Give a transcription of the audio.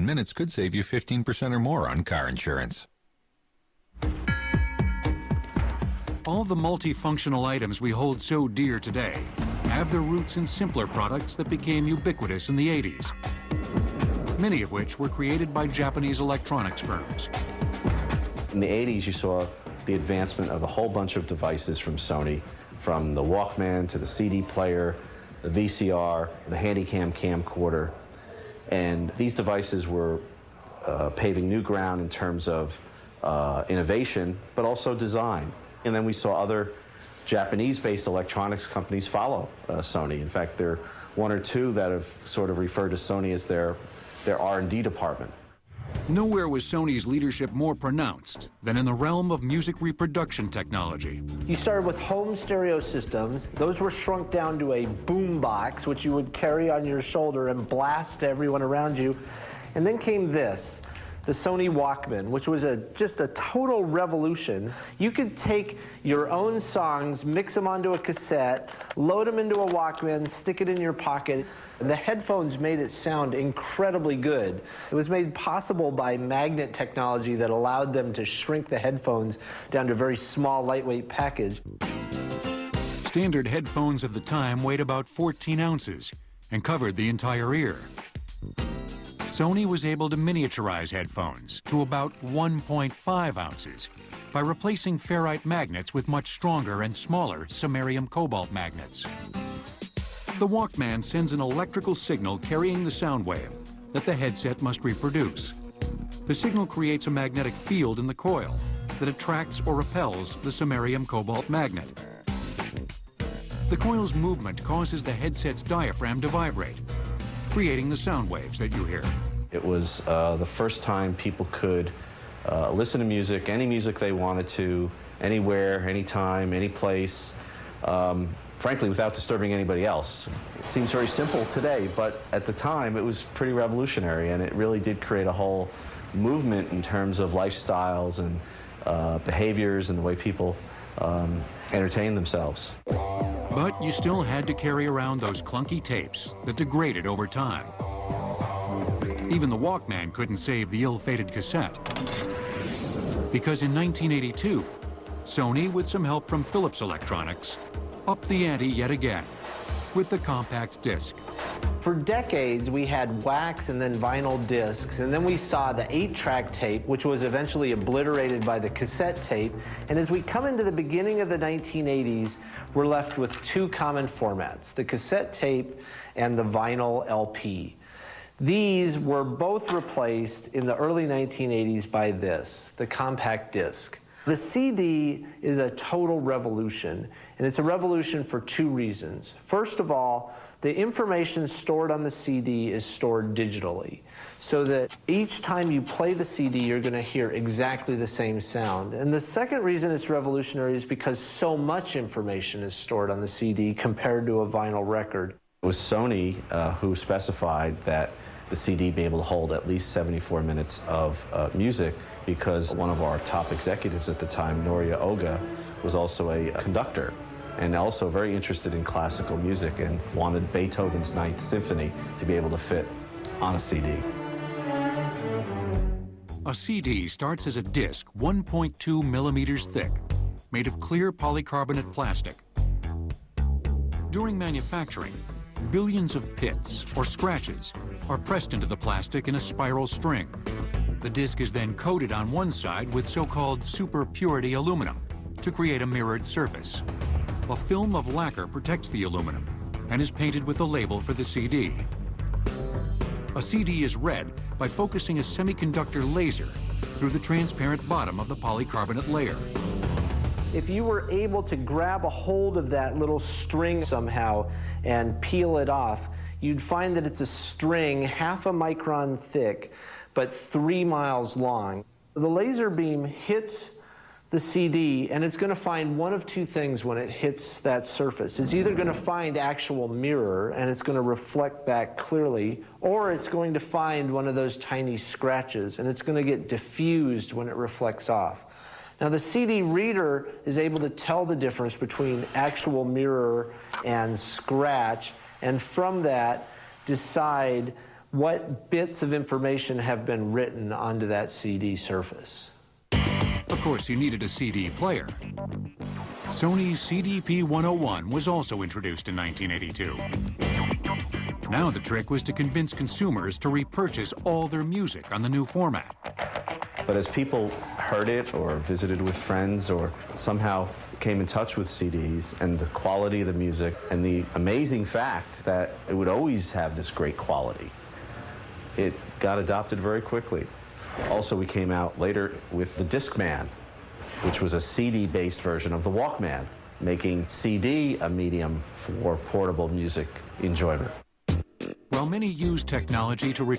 minutes could save you 15% or more on car insurance. All the multifunctional items we hold so dear today have their roots in simpler products that became ubiquitous in the 80s, many of which were created by Japanese electronics firms. In the 80s, you saw the advancement of a whole bunch of devices from Sony, from the Walkman to the CD player, the VCR, the Handycam camcorder. And these devices were paving new ground in terms of innovation, but also design. And then we saw other Japanese-based electronics companies follow Sony. In fact, there are one or two that have sort of referred to Sony as their R&D department. Nowhere was Sony's leadership more pronounced than in the realm of music reproduction technology. You started with home stereo systems. Those were shrunk down to a boom box, which you would carry on your shoulder and blast to everyone around you. And then came this, the Sony Walkman, which was just a total revolution. You could take your own songs, mix them onto a cassette, load them into a Walkman, stick it in your pocket. The headphones made it sound incredibly good. It was made possible by magnet technology that allowed them to shrink the headphones down to a very small, lightweight package. Standard headphones of the time weighed about 14 ounces and covered the entire ear. Sony was able to miniaturize headphones to about 1.5 ounces by replacing ferrite magnets with much stronger and smaller samarium cobalt magnets. The Walkman sends an electrical signal carrying the sound wave that the headset must reproduce. The signal creates a magnetic field in the coil that attracts or repels the samarium cobalt magnet. The coil's movement causes the headset's diaphragm to vibrate, creating the sound waves that you hear. It was the first time people could listen to music, any music they wanted to, anywhere, anytime, any place, frankly, without disturbing anybody else. It seems very simple today, but at the time it was pretty revolutionary, and it really did create a whole movement in terms of lifestyles and behaviors and the way people entertain themselves. But you still had to carry around those clunky tapes that degraded over time. Even the Walkman couldn't save the ill-fated cassette. Because in 1982, Sony, with some help from Philips Electronics, upped the ante yet again with the compact disc. For decades, we had wax and then vinyl discs, and then we saw the 8-track tape, which was eventually obliterated by the cassette tape. And as we come into the beginning of the 1980s, we're left with two common formats, the cassette tape and the vinyl LP. These were both replaced in the early 1980s by this, the compact disc. The CD is a total revolution, and it's a revolution for two reasons. First of all, the information stored on the CD is stored digitally, so that each time you play the CD, you're going to hear exactly the same sound. And the second reason it's revolutionary is because so much information is stored on the CD compared to a vinyl record. It was Sony who specified that the CD be able to hold at least 74 minutes of music, because one of our top executives at the time, Noria Oga, was also a conductor and also very interested in classical music and wanted Beethoven's Ninth Symphony to be able to fit on a CD. A CD starts as a disc 1.2 millimeters thick, made of clear polycarbonate plastic. During manufacturing, billions of pits or scratches are pressed into the plastic in a spiral string. The disc is then coated on one side with so-called super purity aluminum to create a mirrored surface. A film of lacquer protects the aluminum and is painted with a label for the CD. A CD is read by focusing a semiconductor laser through the transparent bottom of the polycarbonate layer. If you were able to grab a hold of that little string somehow and peel it off, you'd find that it's a string half a micron thick, but 3 miles long. The laser beam hits the CD, and it's going to find one of two things when it hits that surface. It's either going to find actual mirror, and it's going to reflect back clearly, or it's going to find one of those tiny scratches, and it's going to get diffused when it reflects off. Now, the CD reader is able to tell the difference between actual mirror and scratch, and from that decide what bits of information have been written onto that CD surface. Of course, you needed a CD player. Sony's CDP-101 was also introduced in 1982. Now the trick was to convince consumers to repurchase all their music on the new format. But as people heard it or visited with friends or somehow came in touch with CDs and the quality of the music and the amazing fact that it would always have this great quality, it got adopted very quickly. Also, we came out later with the Discman, which was a CD-based version of the Walkman, making CD a medium for portable music enjoyment. While many used technology to retrieve